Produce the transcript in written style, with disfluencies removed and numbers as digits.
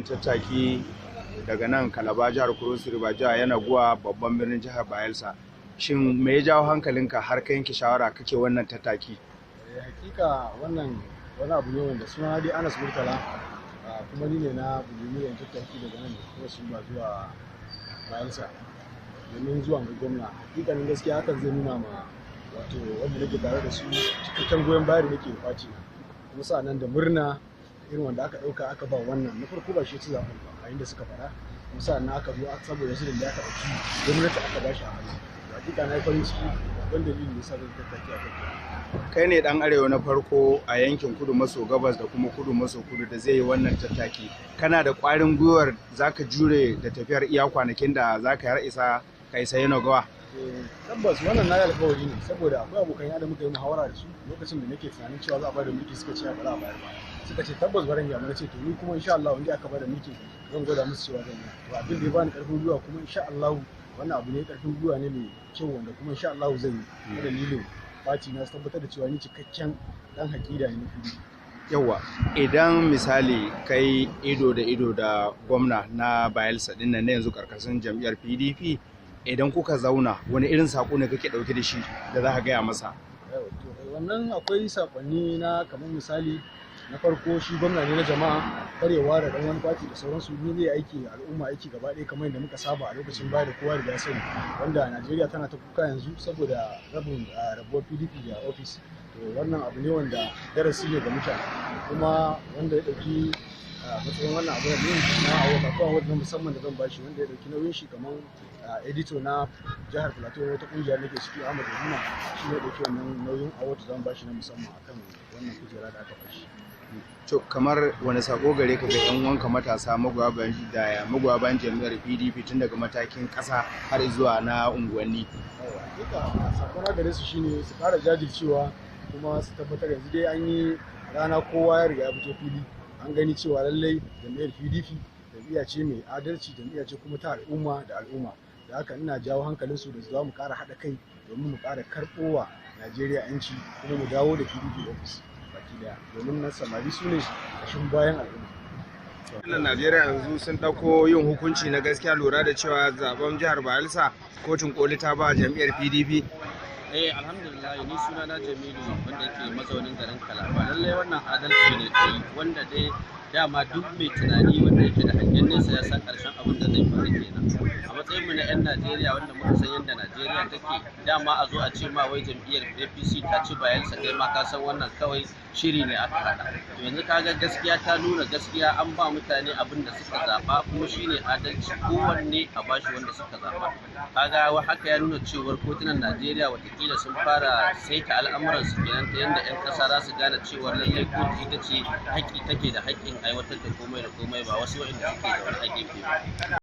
tattaki daga nan Kalaba jihar Cross River yana guwa babban birnin jihar Bayelsa. Shin me ya jawo hankalinka har ka yanke shawara kake wannan tattaki? Hakika wannan wani abu ne wanda suna dai Anas Murtala, kuma ni ne na bulimi tattaki daga nan Cross River zuwa Bayelsa domin zuwa mai gwamna. Hakikanin gaskiya hakan zai nuna ma wato wanda nake tare da su cikakken goyon baya da nake faci kuma sa'annan da murna irin wanda aka dauka aka ba wannan na farko ba shi ci zaben ba a inda suka fara kuma sa'annan aka zo saboda su da aka dauki gwamnati aka ba shi a hannu. Hakika na yi farin ciki babban dalilin da yasa zan tattaki a kai. Kai ne dan arewa na farko a yankin kudu maso gabas da kuma kudu maso kudu da zai yi wannan tattaki. Kana da ƙwarin gwiwar zaka jure da tafiyar iya kwanakin da zaka har isa kai sai na gawa? Tabbas wannan na yi alƙawari ne saboda akwai abokan da muka yi muhawara da su lokacin da nake tunanin cewa za a bada mulki suka ce ba za a bayar ba, suka ce tabbas baran ya mana ce to ni kuma insha Allah wanda aka bada mulki zan gwada musu cewa zan yi. To abin da ya bani karfin gwiwa kuma insha Allah wannan abu ne karfin gwiwa ne mai kyau wanda kuma insha Allah zan yi da dalilin fati na tabbatar da cewa ni cikakken dan hakida ne fili. Yawa, idan misali kai ido da ido da gwamna na Bayelsa din nan yanzu karkashin jam'iyyar PDP, idan kuka zauna wani irin sako ne kake dauke da shi da za ka gaya masa? Wannan akwai sakonni na kamar misali na farko shi gwamna ne na jama'a, karewa da dan wani fati da sauransu, ni zai aiki al'umma aiki gaba ɗaya kamar yadda muka saba a lokacin baya da kowa da ya sani, wanda Najeriya tana ta kuka yanzu saboda rabuwar PDP da ofis. To wannan abu ne wanda darasi ne ga mutane kuma wanda ya ɗauki matsayin wannan abu ne na abubuwa wanda musamman da zan bashi, wanda ya ɗauki nauyin shi kamar editor na jihar Plateau wata kungiya nake ciki Ahmad Yahuna, shi ne ɗauki wannan nauyin award zan bashi na musamman akan wannan kujera da aka bashi. To kamar wani sako gare ka ga yan wanka matasa magoya bayan jami'ar PDP tun daga matakin ƙasa har zuwa na unguwanni? Sakona gare su shine su fara jajircewa kuma su tabbatar yanzu dai an yi rana kowa ya riga ya fito fili, an gani cewa lallai jami'ar PDP jam'iyya ce mai adalci, jam'iyya ce kuma ta al'umma da al'umma. Da haka ina jawo hankalinsu da za mu ƙara haɗa kai domin mu ƙara karɓowa Najeriya 'yanci kuma mu dawo da PDP ofis baki daya, domin nan samari su ne ƙashin bayan al'umma. Kotunan Najeriya yanzu sun ɗauko yin hukunci na gaskiya lura da cewa zaben jihar Bayelsa kotun koli ta ba jam'iyyar PDP. Alhamdulillah, ni suna na Jamilu wanda yake mazaunin garin Kalaba. Lallai wannan adalci ne kai wanda dai dama duk mai tunani wanda yake da hangen nesa ya san karshen abin da zai faru kenan. A matsayin mu na 'yan Najeriya wanda muka san yadda Najeriya take, dama a zo a ce ma wai jam'iyyar APC ta ci Bayelsa, kai ma ka san wannan kawai shiri ne aka hada. To yanzu kaga gaskiya ta nuna gaskiya, an ba mutane abin da suka zaba kuma shine adalci, kowanne a bashi wanda suka zaba. Kaga haka ya nuna cewar kotunan Najeriya watakila sun fara saita al'amuran su kenan ta yadda 'yan ƙasa za su gane cewar lallai kotu ita ce haƙƙi take da haƙƙin aiwatar da komai da komai, ba wasu waɗanda suke zaune a gefe ba.